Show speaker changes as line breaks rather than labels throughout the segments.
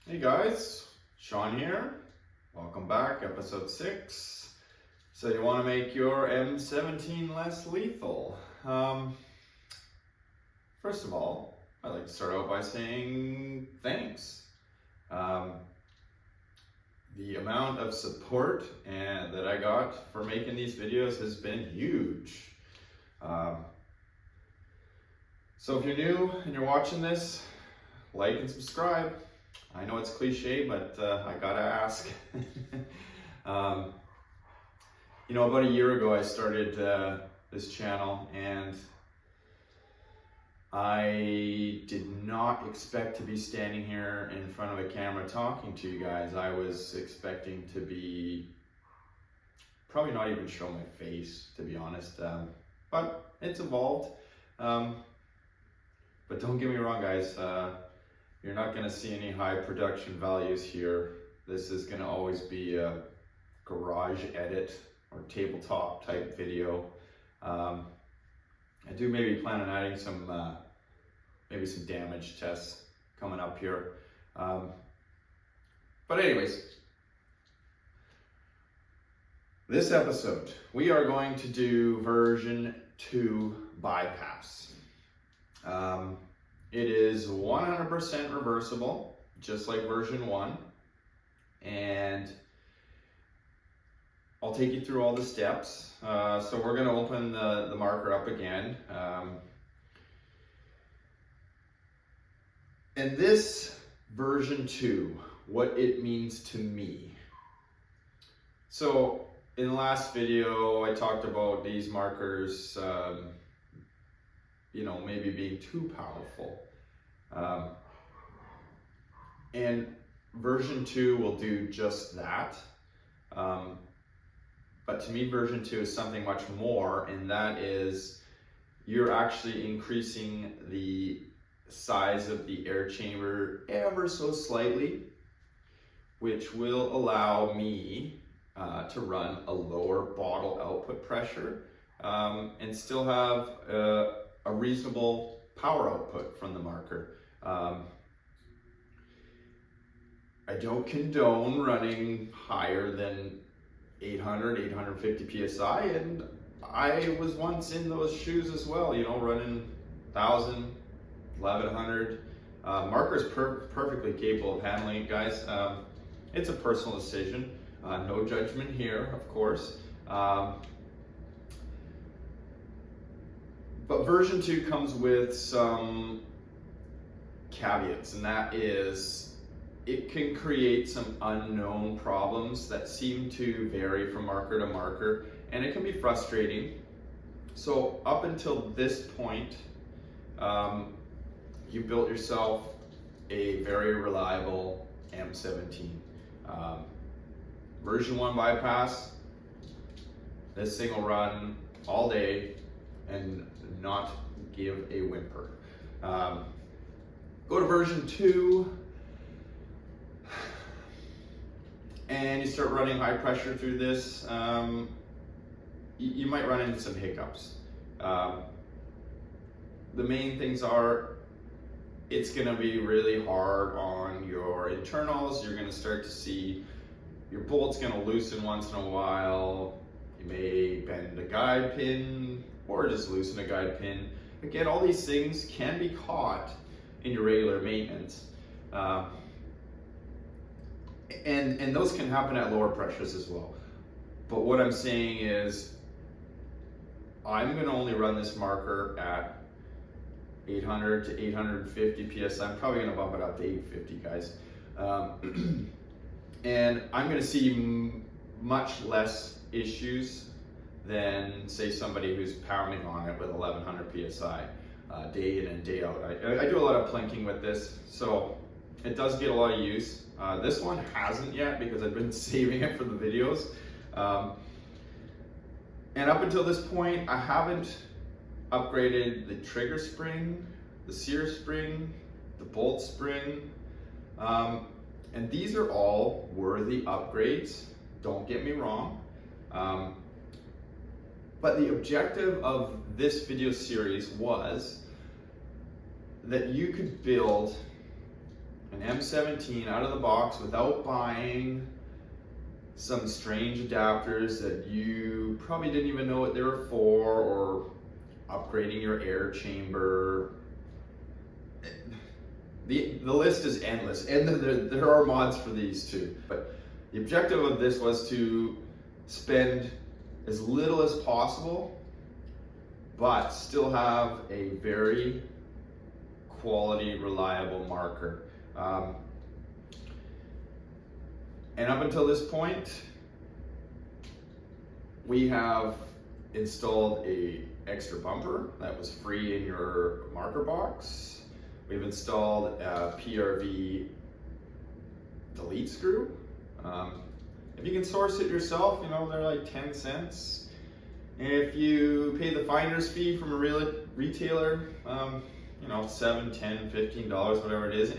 Hey guys, Sean here. Welcome back, episode 6. So you want to make your M17 less lethal. First of all, I'd like to start out by saying thanks. The amount of support that I got for making these videos has been huge. So if you're new and you're watching this, like and subscribe. I know it's cliche, but I gotta ask. About a year ago I started this channel, and I did not expect to be standing here in front of a camera talking to you guys. I was expecting to be probably not even show my face, to be honest, but it's evolved. But don't get me wrong, guys. You're not going to see any high production values here. This is going to always be a garage edit or tabletop type video. I do maybe plan on adding some maybe some damage tests coming up here. But anyways, this episode we are going to do version 2 bypass. It is 100% reversible, just like version 1, and I'll take you through all the steps. So we're going to open the marker up again. And this version 2, what it means to me. So in the last video, I talked about these markers maybe being too powerful. And version 2 will do just that. But to me, version 2 is something much more, and that is you're actually increasing the size of the air chamber ever so slightly, which will allow me to run a lower bottle output pressure and still have a reasonable power output from the marker. I don't condone running higher than 800, 850 PSI, and I was once in those shoes as well, running 1000, 1100. Marker is perfectly capable of handling it, guys. It's a personal decision. No judgment here, of course. But version 2 comes with some caveats, and that is it can create some unknown problems that seem to vary from marker to marker, and it can be frustrating. So up until this point, you built yourself a very reliable M17. Version 1 bypass, this thing will run all day and not give a whimper. Go to version 2 and you start running high pressure through this. You might run into some hiccups. The main things are it's going to be really hard on your internals. You're going to start to see your bolt's going to loosen once in a while. You may bend a guide pin or just loosen a guide pin. Again, all these things can be caught in your regular maintenance. And those can happen at lower pressures as well. But what I'm saying is I'm going to only run this marker at 800 to 850 PSI. I'm probably going to bump it up to 850, guys. And I'm going to see much less issues than, say, somebody who's pounding on it with 1100 PSI day in and day out. I do a lot of plinking with this, so it does get a lot of use. This one hasn't yet because I've been saving it for the videos. And up until this point, I haven't upgraded the trigger spring, the sear spring, the bolt spring. And these are all worthy upgrades, don't get me wrong. But the objective of this video series was that you could build an M17 out of the box without buying some strange adapters that you probably didn't even know what they were for, or upgrading your air chamber. The list is endless, and there are mods for these too. But the objective of this was to spend as little as possible, but still have a very quality, reliable marker. And up until this point, we have installed a extra bumper that was free in your marker box. We've installed a PRV delete screw. If you can source it yourself, you know, they're like 10 cents. If you pay the finder's fee from a real retailer, you know, $7, $10, $15, whatever it is.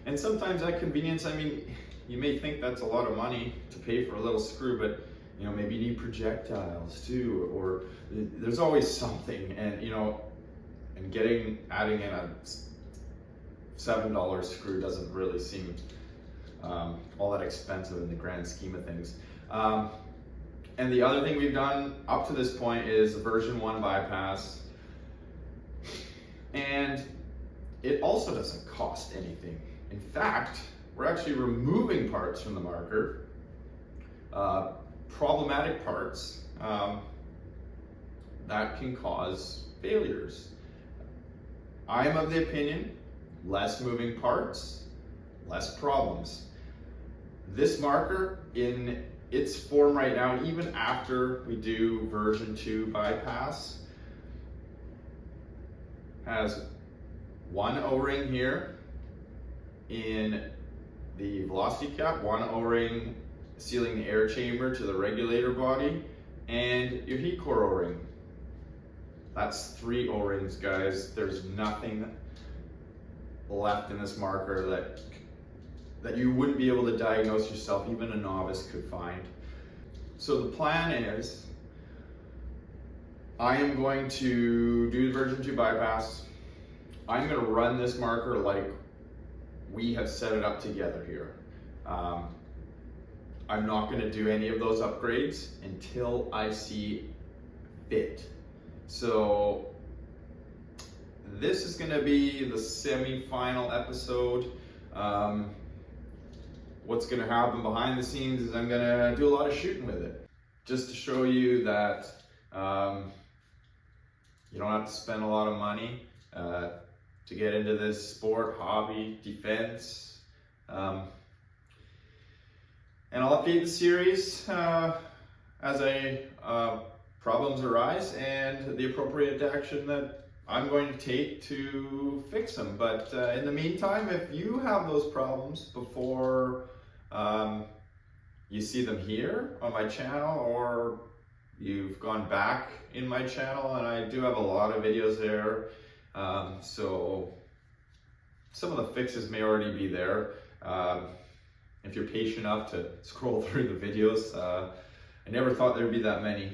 And sometimes that convenience, I mean, you may think that's a lot of money to pay for a little screw, but you know, maybe you need projectiles too, or there's always something. And you know, and adding in a $7 screw doesn't really seem all that expensive in the grand scheme of things. And the other thing we've done up to this point is a version 1 bypass, and it also doesn't cost anything. In fact, we're actually removing parts from the marker, problematic parts that can cause failures. I am of the opinion, less moving parts, less problems. This marker in its form right now, even after we do version 2 bypass, has one O-ring here in the velocity cap, one O-ring sealing the air chamber to the regulator body, and your heat core O-ring. That's 3 O-rings, guys. There's nothing left in this marker that you wouldn't be able to diagnose yourself, even a novice could find. So the plan is, I am going to do the version 2 bypass. I'm going to run this marker like we have set it up together here. I'm not going to do any of those upgrades until I see fit. So this is going to be the semi-final episode. What's going to happen behind the scenes is I'm going to do a lot of shooting with it, just to show you that you don't have to spend a lot of money to get into this sport, hobby, defense. And I'll update the series as problems arise and the appropriate action that I'm going to take to fix them. But in the meantime, if you have those problems before you see them here on my channel, or you've gone back in my channel, and I do have a lot of videos there, so some of the fixes may already be there. If you're patient enough to scroll through the videos, I never thought there'd be that many.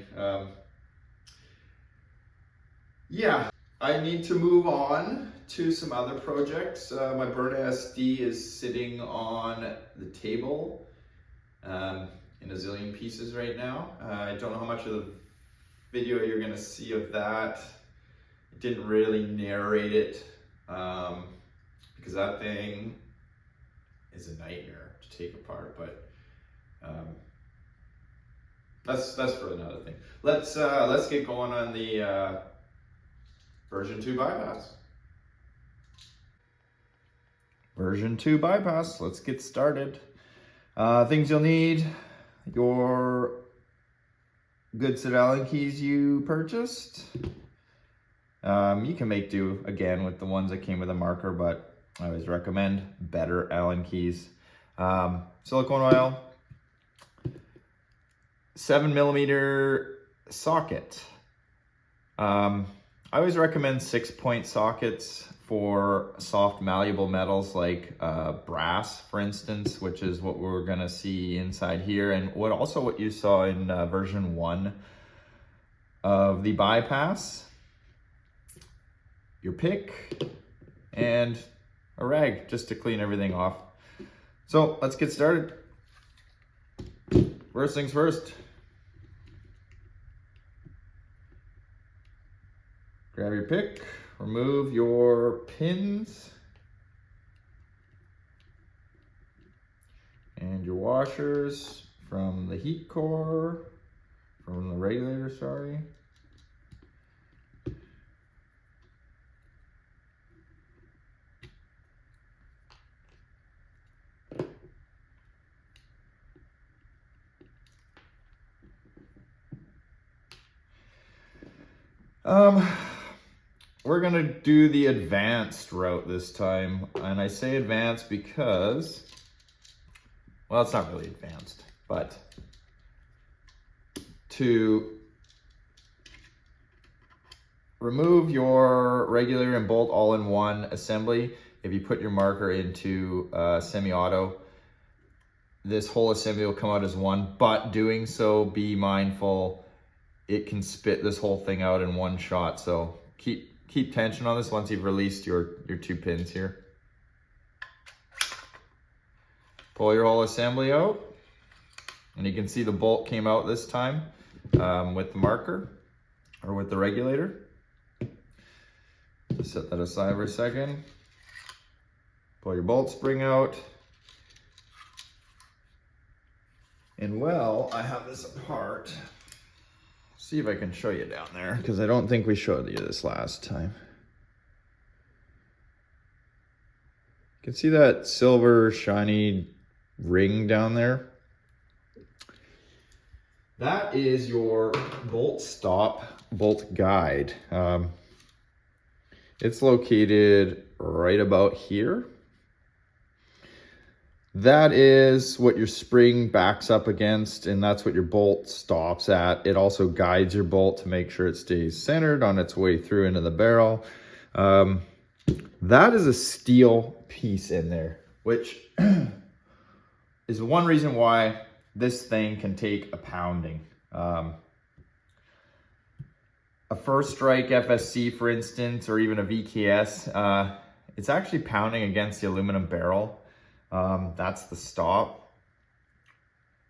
Yeah, I need to move on to some other projects. My Burn SD is sitting on the table in a zillion pieces right now. I don't know how much of the video you're gonna see of that. I didn't really narrate it because that thing is a nightmare to take apart, but that's for another thing. Let's get going on the version 2 bypass. Version 2 bypass, let's get started. Things you'll need: your good set Allen keys you purchased. You can make do again with the ones that came with a marker, but I always recommend better Allen keys. Silicone oil, 7mm socket. I always recommend 6-point sockets for soft malleable metals like brass, for instance, which is what we're gonna see inside here, and what you saw in version 1 of the bypass. Your pick and a rag just to clean everything off. So let's get started. First things first. Grab your pick, remove your pins and your washers from the heat core, from the regulator, sorry. We're gonna do the advanced route this time. And I say advanced because, well, it's not really advanced, but to remove your regulator and bolt all in one assembly, if you put your marker into semi-auto, this whole assembly will come out as one, but doing so, be mindful, it can spit this whole thing out in one shot. So keep tension on this once you've released your two pins here. Pull your whole assembly out, and you can see the bolt came out this time with the marker or with the regulator. Just set that aside for a second. Pull your bolt spring out. And well, I have this apart. See if I can show you down there, because I don't think we showed you this last time. You can see that silver shiny ring down there. That is your bolt stop, bolt guide. It's located right about here. That is what your spring backs up against, and that's what your bolt stops at. It also guides your bolt to make sure it stays centered on its way through into the barrel. That is a steel piece in there, which is one reason why this thing can take a pounding. A first strike FSC, for instance, or even a VKS, it's actually pounding against the aluminum barrel. That's the stop.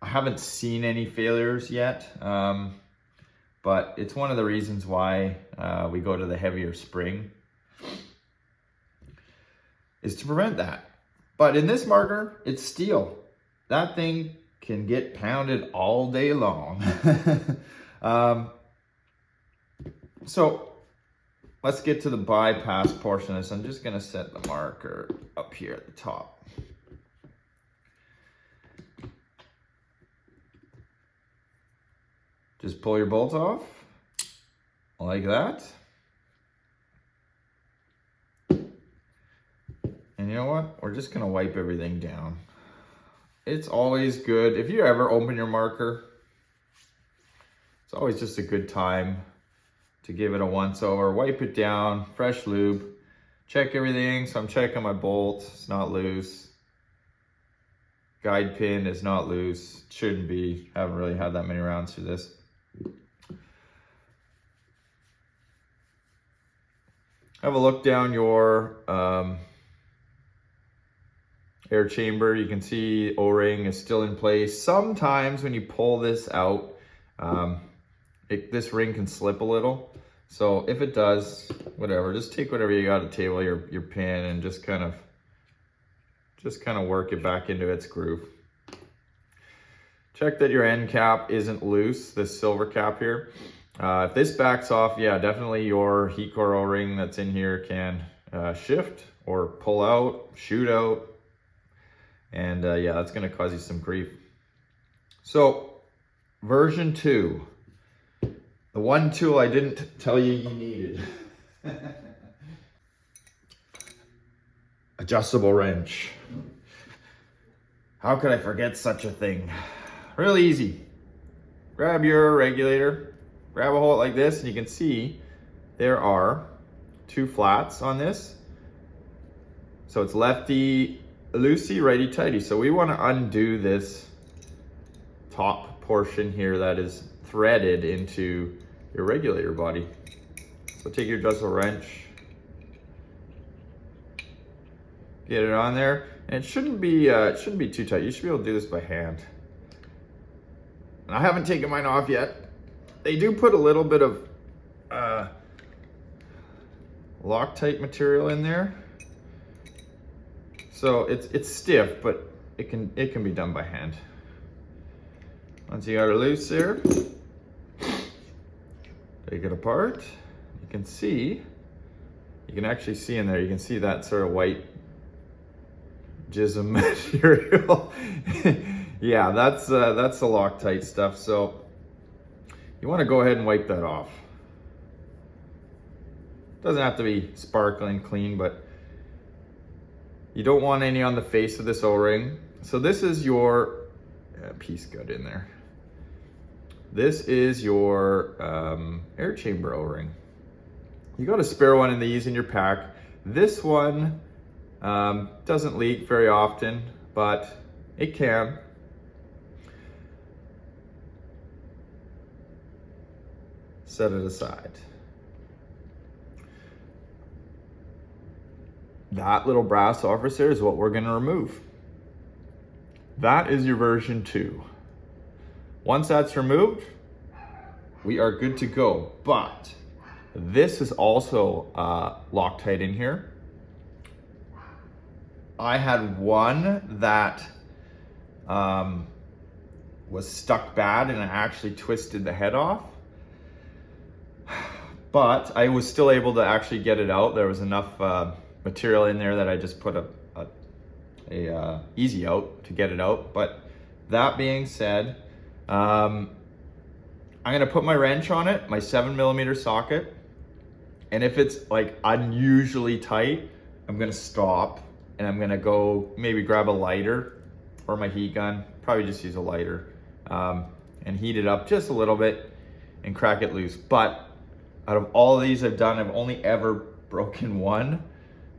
I haven't seen any failures yet, but it's one of the reasons why we go to the heavier spring, is to prevent that. But in this marker, it's steel. That thing can get pounded all day long. So let's get to the bypass portion of this. I'm just gonna set the marker up here at the top. Just pull your bolt off, like that. And you know what? We're just gonna wipe everything down. It's always good, if you ever open your marker, it's always just a good time to give it a once over, wipe it down, fresh lube, check everything. So I'm checking my bolt, it's not loose. Guide pin is not loose, shouldn't be. Haven't really had that many rounds through this. Have a look down your air chamber. You can see O-ring is still in place. Sometimes when you pull this out, this ring can slip a little. So if it does, whatever, just take whatever you got at the table, your pin, and just kind of work it back into its groove. Check that your end cap isn't loose, this silver cap here. If this backs off, yeah, definitely your heat core O-ring that's in here can shift or pull out, shoot out. And yeah, that's gonna cause you some grief. So version 2, the one tool I didn't tell you you needed. Adjustable wrench. How could I forget such a thing? Really easy. Grab your regulator, grab a hole like this, and you can see there are 2 flats on this. So it's lefty loosey, righty tighty. So we want to undo this top portion here that is threaded into your regulator body. So take your adjustable wrench, get it on there. And it shouldn't be too tight. You should be able to do this by hand. And I haven't taken mine off yet. They do put a little bit of Loctite material in there, so it's stiff, but it can be done by hand. Once you got it loose there, take it apart. You can actually see in there. You can see that sort of white jism material. Yeah, that's the Loctite stuff. So you want to go ahead and wipe that off. Doesn't have to be sparkling clean, but you don't want any on the face of this O-ring. So this is your piece got in there. This is your air chamber O-ring. You got a spare one of these in your pack. This one doesn't leak very often, but it can. Set it aside. That little brass orifice there is what we're going to remove. That is your version 2. Once that's removed, we are good to go. But this is also Loctite in here. I had one that was stuck bad and I actually twisted the head off. But I was still able to actually get it out. There was enough material in there that I just put a easy out to get it out. But that being said, I'm gonna put my wrench on it, my 7mm socket, and if it's like unusually tight, I'm gonna stop and I'm gonna go maybe grab a lighter or my heat gun, probably just use a lighter, and heat it up just a little bit and crack it loose. But out of all of these I've done, I've only ever broken one,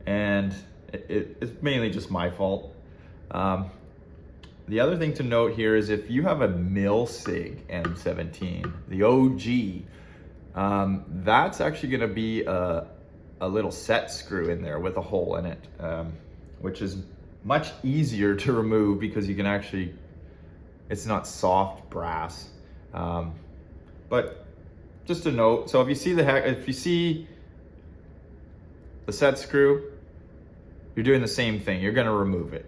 and it's mainly just my fault. The other thing to note here is if you have a mil-sig M17, the OG, that's actually gonna be a little set screw in there with a hole in it, which is much easier to remove because you can actually, it's not soft brass. But just a note, so if you see the set screw, you're doing the same thing. You're gonna remove it.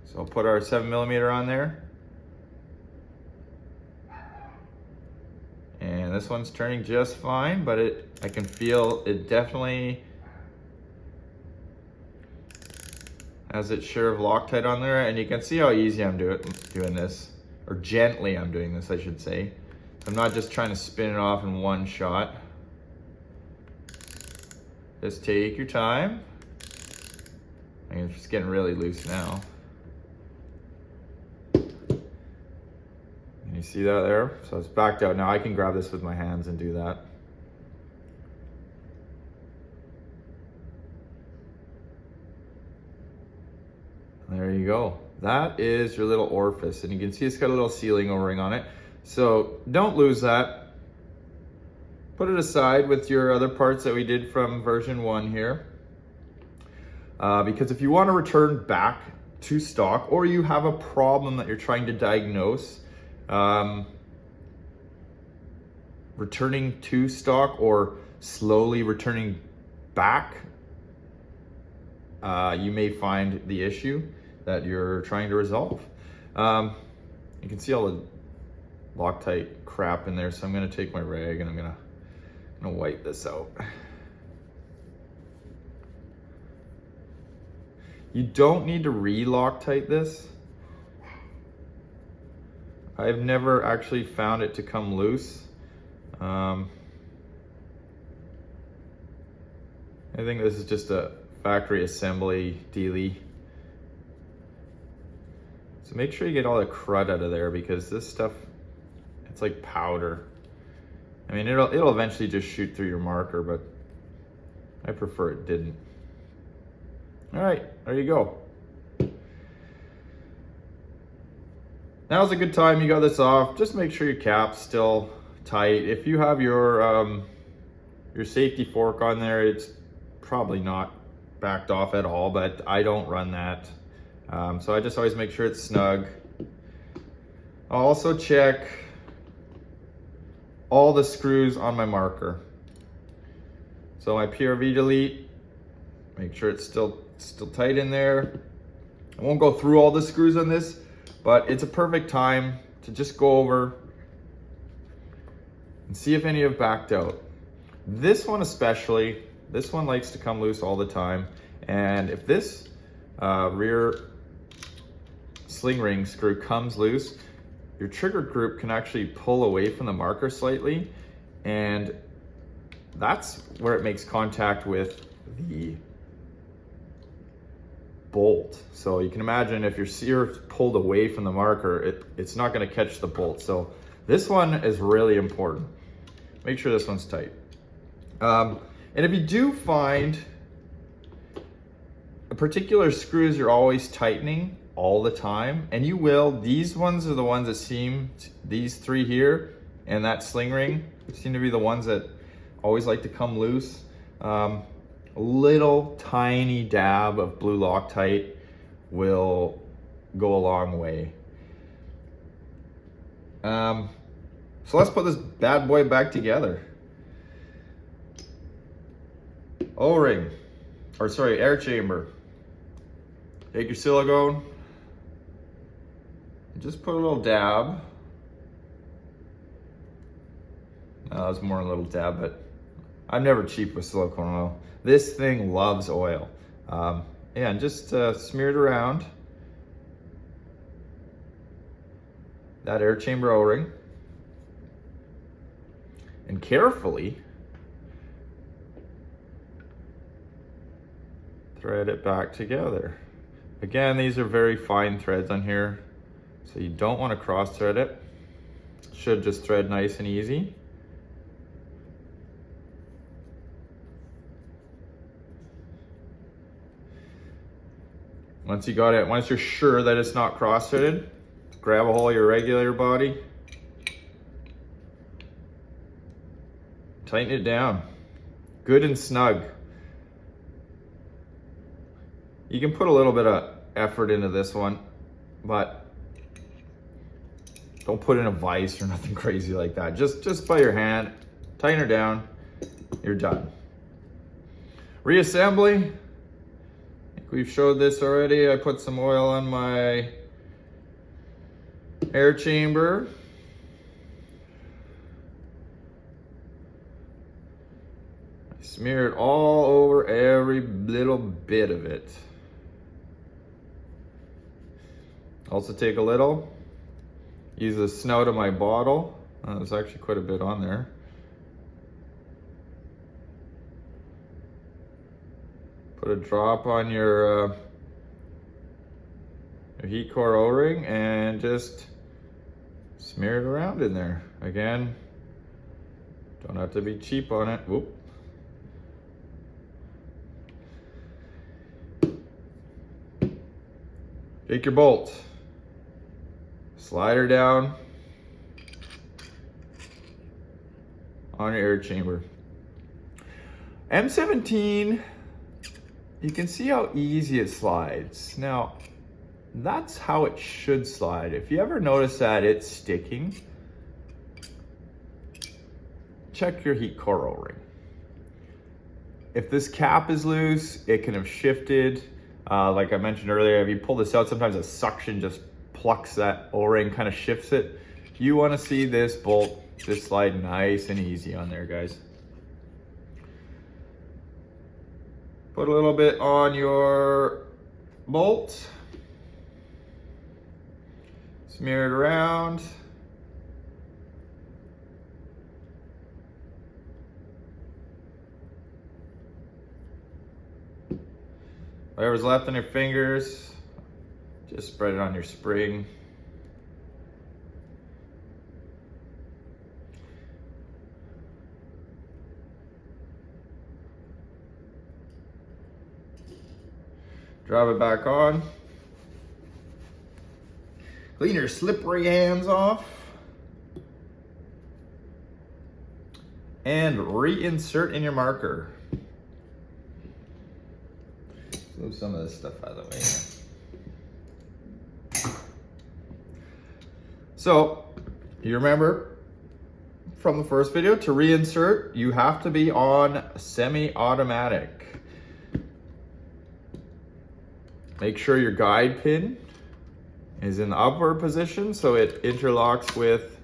So I'll put our 7mm on there. And this one's turning just fine, but I can feel it definitely has its share of Loctite on there, and you can see how easy I'm doing this, or gently I'm doing this, I should say. I'm not just trying to spin it off in one shot. Just take your time. I mean, it's getting really loose now. You see that there? So it's backed out. Now I can grab this with my hands and do that. There you go. That is your little orifice, and you can see it's got a little sealing O-ring on it. So don't lose that. Put it aside with your other parts that we did from version 1 here. Because if you want to return back to stock, or you have a problem that you're trying to diagnose, returning to stock or slowly returning back, you may find the issue that you're trying to resolve. You can see all the Loctite crap in there, so I'm going to take my rag and I'm going to wipe this out. You don't need to re-Loctite this. I've never actually found it to come loose. I think this is just a factory assembly dealie. So make sure you get all the crud out of there, because this stuff, it's like powder. I mean, it'll eventually just shoot through your marker, but I prefer it didn't. All right, there you go. Now's a good time. You got this off. Just make sure your cap's still tight. If you have your safety fork on there, it's probably not backed off at all, but I don't run that. So I just always make sure it's snug. I'll also check all the screws on my marker. So my PRV delete, make sure it's still tight in there. I won't go through all the screws on this, but it's a perfect time to just go over and see if any have backed out. This one especially, this one likes to come loose all the time. And if this rear sling ring screw comes loose, your trigger group can actually pull away from the marker slightly, and that's where it makes contact with the bolt. So you can imagine if your sear pulled away from the marker, it's not going to catch the bolt. So this one is really important. Make sure this one's tight. And if you do find a particular screws you're always tightening all the time, and you will, these ones are the ones that seem, these three here and that sling ring seem to be the ones that always like to come loose. A little tiny dab of blue Loctite will go a long way. So let's put this bad boy back together. O-ring, or sorry, air chamber. Take your silicone, and just put a little dab. That was more a little dab, but I'm never cheap with silicone oil. This thing loves oil. Yeah, and just smear it around that air chamber O-ring, and carefully thread it back together. Again, these are very fine threads on here, so you don't want to cross thread it. It should just thread nice and easy. Once you got it, once you're sure that it's not cross-threaded, grab a hold of your regulator body, tighten it down, good and snug. You can put a little bit of effort into this one, but don't put in a vise or nothing crazy like that. Just by your hand, tighten her down, you're done. Reassembly. We've showed this already. I put some oil on my air chamber. I smear it all over every little bit of it. Also take a little, use the snout of my bottle. There's actually quite a bit on there. Put a drop on your heat core O-ring and just smear it around in there. Again, don't have to be cheap on it. Whoop. Take your bolt, slide her down on your air chamber. M17, you can see how easy it slides. Now, that's how it should slide. If you ever notice that it's sticking, check your heat core O-ring. If this cap is loose, it can have shifted. Like I mentioned earlier, if you pull this out, sometimes a suction just plucks that O-ring, kind of shifts it. You want to see this bolt just slide nice and easy on there, guys. Put a little bit on your bolt. Smear it around. Whatever's left on your fingers, just spread it on your spring. Drop it back on. Clean your slippery hands off. And reinsert in your marker. move some of this stuff out of the way. So, you remember from the first video, to reinsert, you have to be on semi-automatic. Make sure your guide pin is in the upward position so it interlocks with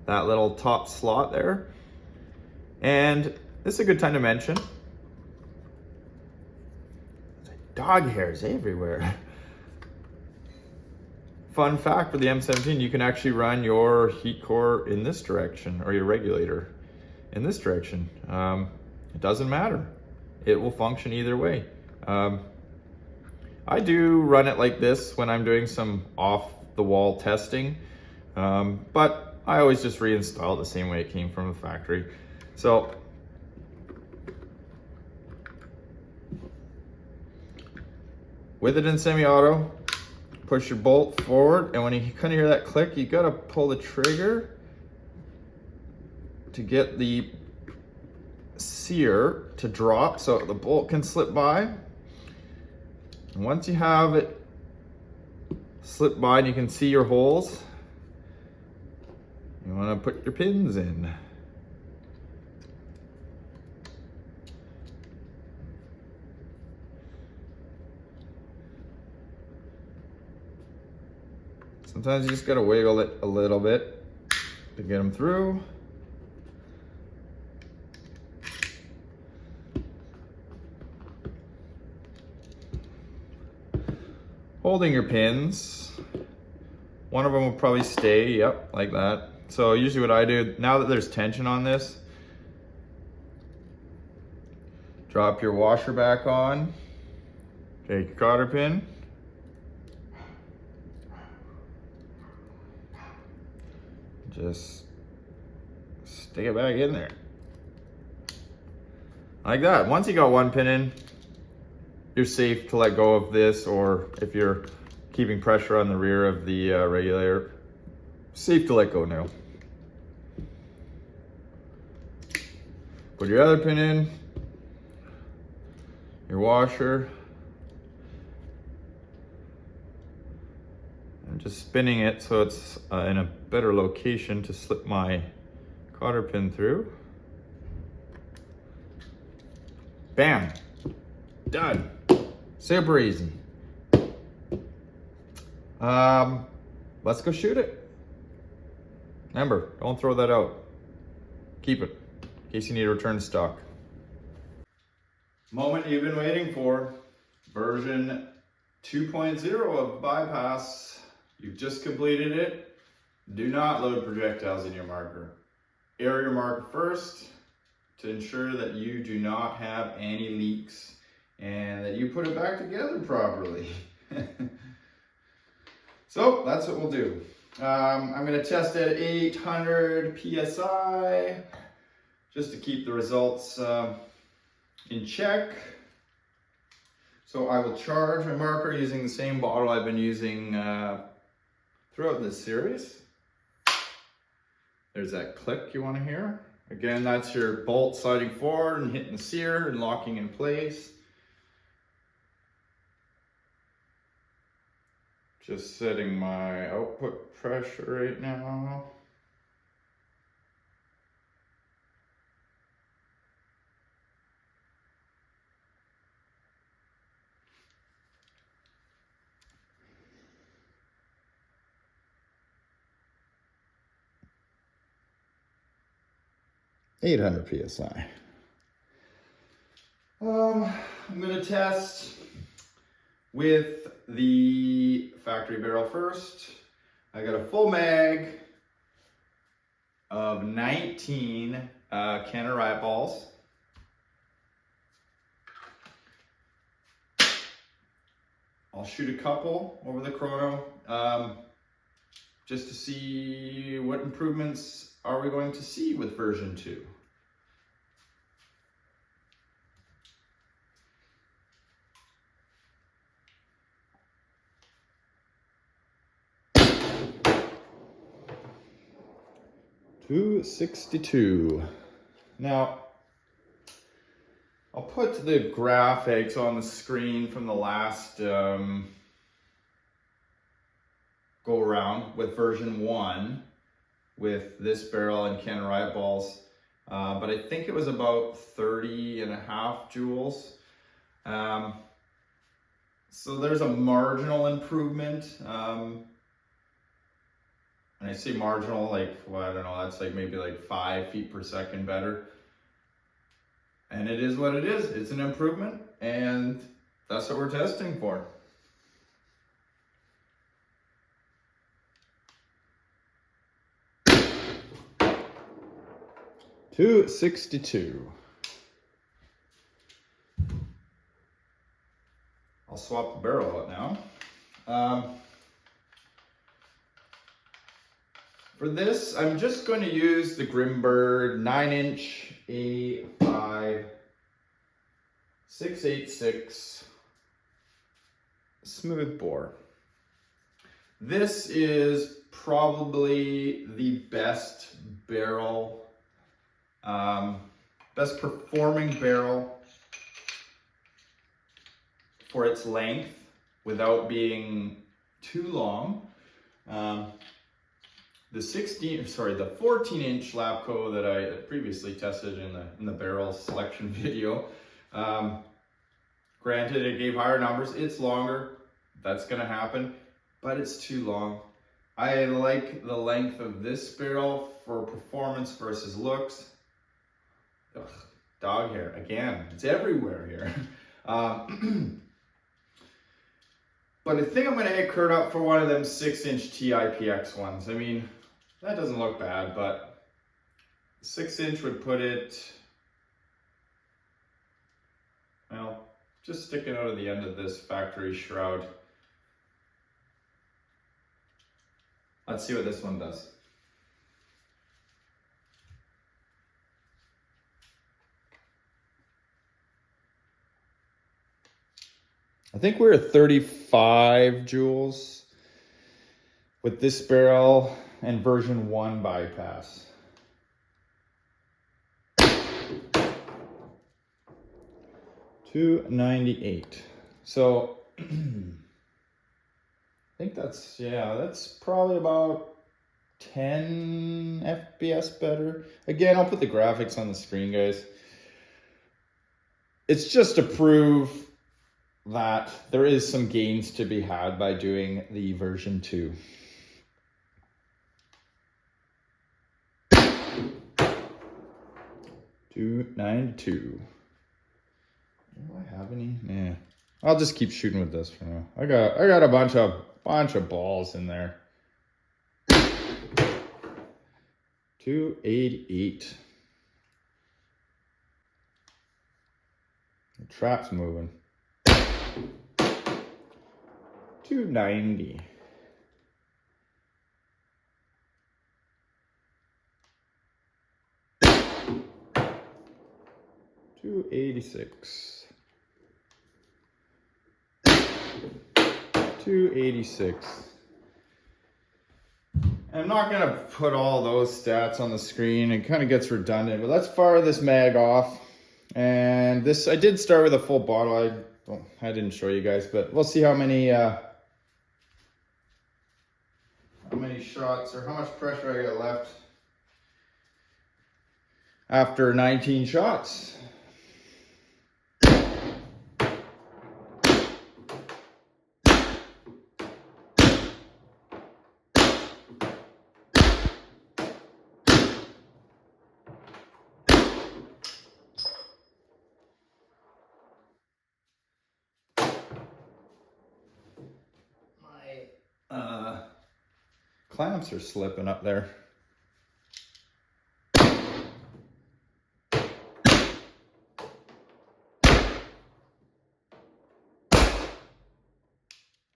that little top slot there. And this is a good time to mention, dog hairs everywhere. Fun fact for the M17, you can actually run your heat core in this direction, or your regulator in this direction. It doesn't matter. It will function either way. I do run it like this when I'm doing some off-the-wall testing, but I always just reinstall it the same way it came from the factory. So, with it in semi-auto, push your bolt forward, and when you kind of hear that click, you gotta pull the trigger to get the sear to drop so the bolt can slip by. And once you have it slip by and you can see your holes, you want to put your pins in. Sometimes you just got to wiggle it a little bit to get them through. Holding your pins, one of them will probably stay, yep, like that. So usually what I do, now that there's tension on this, drop your washer back on, take your cotter pin, just stick it back in there. Like that. Once you got one pin in, you're safe to let go of this, or if you're keeping pressure on the rear of the regulator, safe to let go now. Put your other pin in, your washer, and just spinning it so it's in a better location to slip my cotter pin through. Bam, done. Super easy. Let's go shoot it. Remember, don't throw that out. Keep it in case you need to return stock. Moment you've been waiting for. Version 2.0 of bypass. You've just completed it. Do not load projectiles in your marker. Air your marker first to ensure that you do not have any leaks and that you put it back together properly. So that's what we'll do. I'm going to test at 800 PSI just to keep the results in check. So I will charge my marker using the same bottle I've been using throughout this series. There's that click you want to hear. Again, that's your bolt sliding forward and hitting the sear and locking in place. Just setting my output pressure right now. $800 PSI. I'm gonna test with the factory barrel first. I got a full mag of 19 Kenner riot balls. I'll shoot a couple over the chrono just to see what improvements are we going to see with version 2. $262. Now, I'll put the graphics on the screen from the last go around with version 1 with this barrel and Ken Riot balls. But I think it was about 30.5 joules. So there's a marginal improvement. And I say marginal, like, well, I don't know, that's like maybe like 5 feet per second better. And it is what it is. It's an improvement, and that's what we're testing for. .262. I'll swap the barrel out now. For this, I'm just going to use the Grimbird 9-inch A5 686 smooth bore. This is probably the best barrel, best performing barrel for its length without being too long. The 14-inch Lapco that I previously tested in the barrel selection video, granted it gave higher numbers, it's longer, that's gonna happen, but it's too long. I like the length of this barrel for performance versus looks. Ugh, dog hair, again, it's everywhere here. But I think I'm gonna hit Kurt up for one of them 6-inch TIPX ones. I mean, that doesn't look bad, but 6-inch would put it, well, just sticking out of the end of this factory shroud. Let's see what this one does. I think we're at 35 joules with this barrel and version 1 bypass. .298. So I think that's probably about 10 FPS better. Again, I'll put the graphics on the screen, guys. It's just to prove that there is some gains to be had by doing the version 2. .292. Do I have any? Yeah. I'll just keep shooting with this for now. I got a bunch of balls in there. .288. The trap's moving. .290. .286. .286. I'm not going to put all those stats on the screen. It kind of gets redundant, but let's fire this mag off. And this, I did start with a full bottle. I didn't show you guys, but we'll see how many shots or how much pressure I got left after 19 shots. Clamps are slipping up there.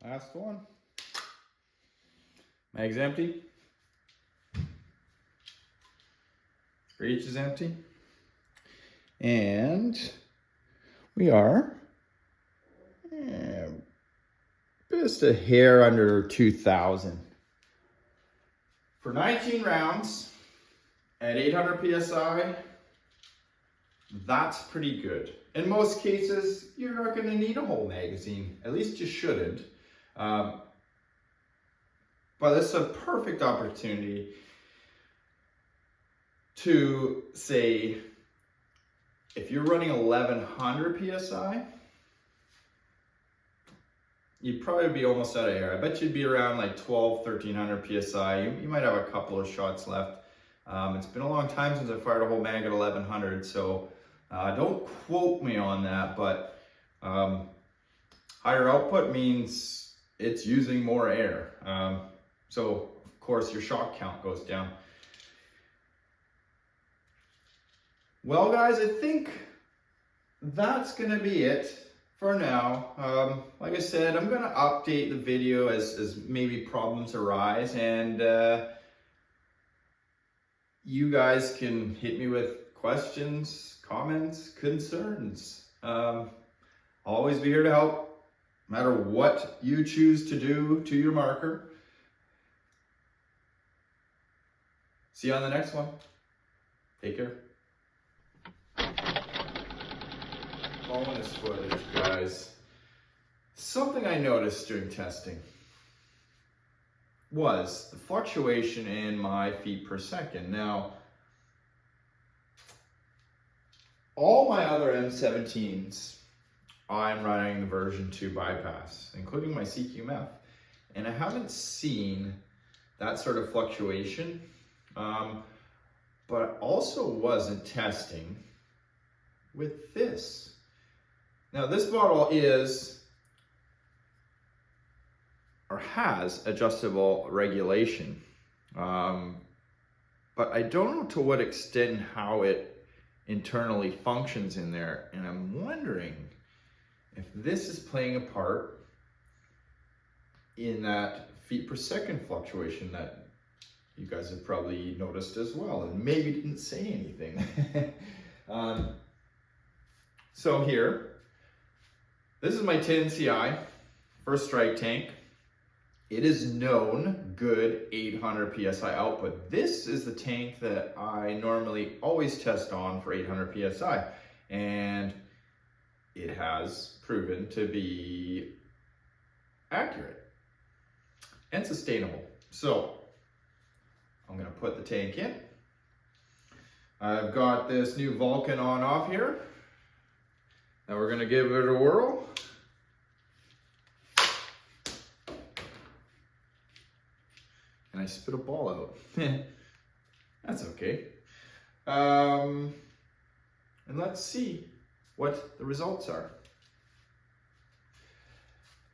Last one. Mag's empty. Breech is empty. And we are just a hair under 2,000. For 19 rounds at 800 PSI, that's pretty good. in most cases, you're not going to need a whole magazine. At least you shouldn't. But it's a perfect opportunity to say, if you're running 1100 PSI, you'd probably be almost out of air. I bet you'd be around like 1300 PSI. You might have a couple of shots left. It's been a long time since I fired a whole mag at 1100, so don't quote me on that, but higher output means it's using more air. So of course your shot count goes down. Well guys, I think that's gonna be it for now. Like I said, I'm gonna update the video as maybe problems arise, and you guys can hit me with questions, comments, concerns. I'll always be here to help, no matter what you choose to do to your marker. See you on the next one. Take care. Bonus footage, guys. Something I noticed during testing was the fluctuation in my feet per second. Now, all my other M17s, I'm running the version 2 bypass, including my CQMF, and I haven't seen that sort of fluctuation, but I also wasn't testing with this. Now this bottle is, or has, adjustable regulation, but I don't know to what extent and how it internally functions in there, and I'm wondering if this is playing a part in that feet per second fluctuation that you guys have probably noticed as well, and maybe didn't say anything. So here, this is my 10 CI first strike tank. It is known good 800 PSI output. This is the tank that I normally always test on for 800 PSI, and it has proven to be accurate and sustainable. So I'm gonna put the tank in. I've got this new Valken on off here. Now we're gonna give it a whirl. And I spit a ball out. That's okay. And let's see what the results are.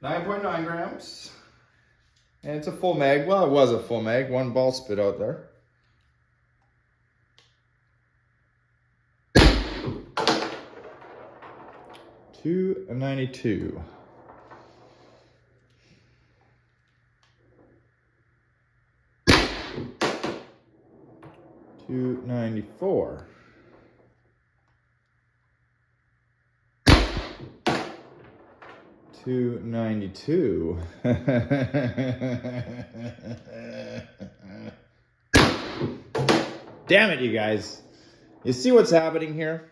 9.9 grams. And it's a full mag. Well, it was a full mag. One ball spit out there. $2.92. $2.94. $2.92. Damn it, you guys. You see what's happening here?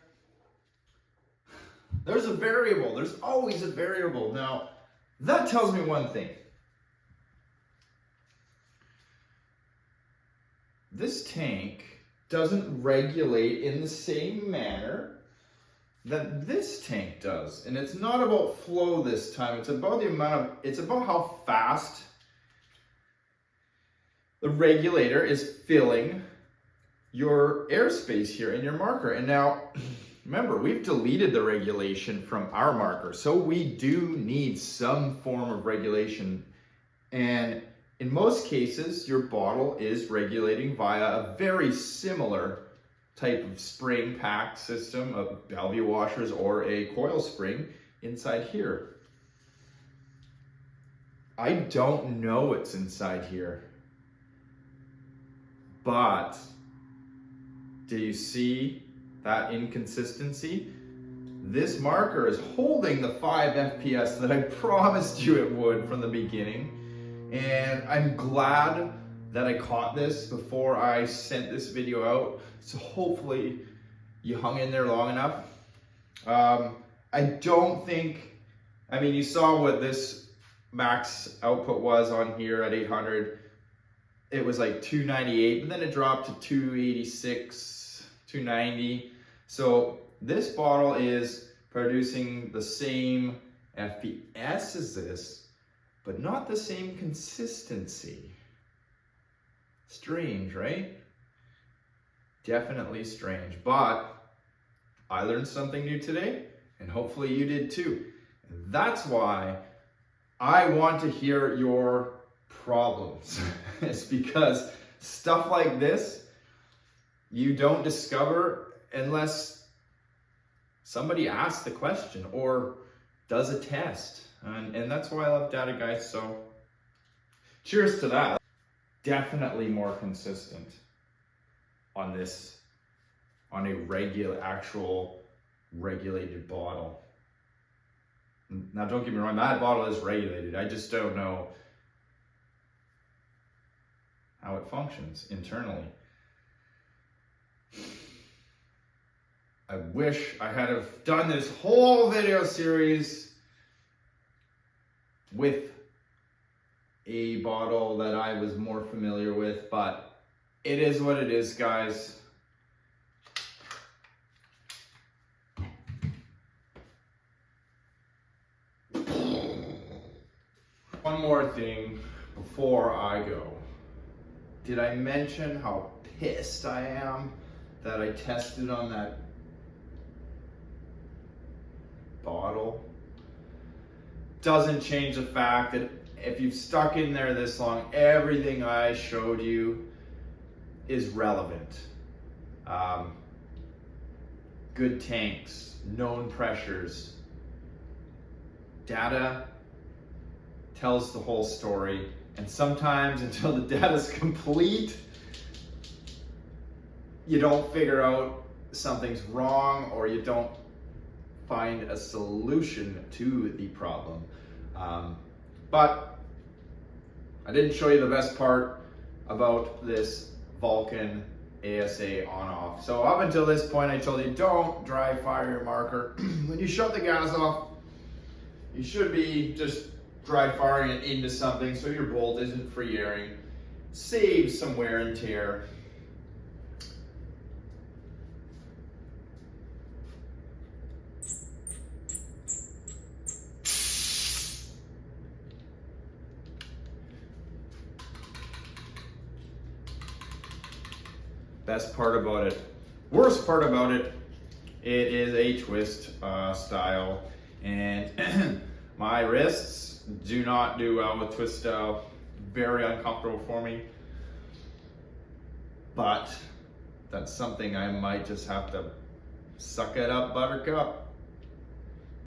There's a variable. There's always a variable. Now, that tells me one thing. This tank doesn't regulate in the same manner that this tank does. And it's not about flow this time. It's about the amount of, it's about how fast the regulator is filling your airspace here in your marker. And now, remember, we've deleted the regulation from our marker, so we do need some form of regulation. And in most cases, your bottle is regulating via a very similar type of spring pack system of valve washers or a coil spring inside here. I don't know what's inside here, but do you see that inconsistency? This marker is holding the 5 FPS that I promised you it would from the beginning. And I'm glad that I caught this before I sent this video out. So hopefully you hung in there long enough I don't think, I mean, you saw what this max output was on here at 800. It was like 298, but then it dropped to 286, 290. So this bottle is producing the same FPS as this, but not the same consistency. Strange, right? Definitely strange, but I learned something new today, and hopefully you did too. And that's why I want to hear your problems. It's because stuff like this, you don't discover unless somebody asks the question or does a test. And that's why I love data, guys. So cheers to that. Definitely more consistent on this, on a actual regulated bottle. Now don't get me wrong, that bottle is regulated. I just don't know how it functions internally. I wish I had have done this whole video series with a bottle that I was more familiar with, but it is what it is, guys. One more thing before I go. Did I mention how pissed I am that I tested on that bottle? Doesn't change the fact that if you've stuck in there this long, everything I showed you is relevant. Good tanks, known pressures. Data tells the whole story, and sometimes until the data is complete, you don't figure out something's wrong or you don't find a solution to the problem. But I didn't show you the best part about this Valken ASA on-off. So up until this point, I told you don't dry fire your marker. When you shut the gas off, you should be just dry firing it into something so your bolt isn't free airing. Save some wear and tear. Best part about it, worst part about it, it is a twist style, and my wrists do not do well with twist style. Very uncomfortable for me, but that's something I might just have to suck it up, buttercup.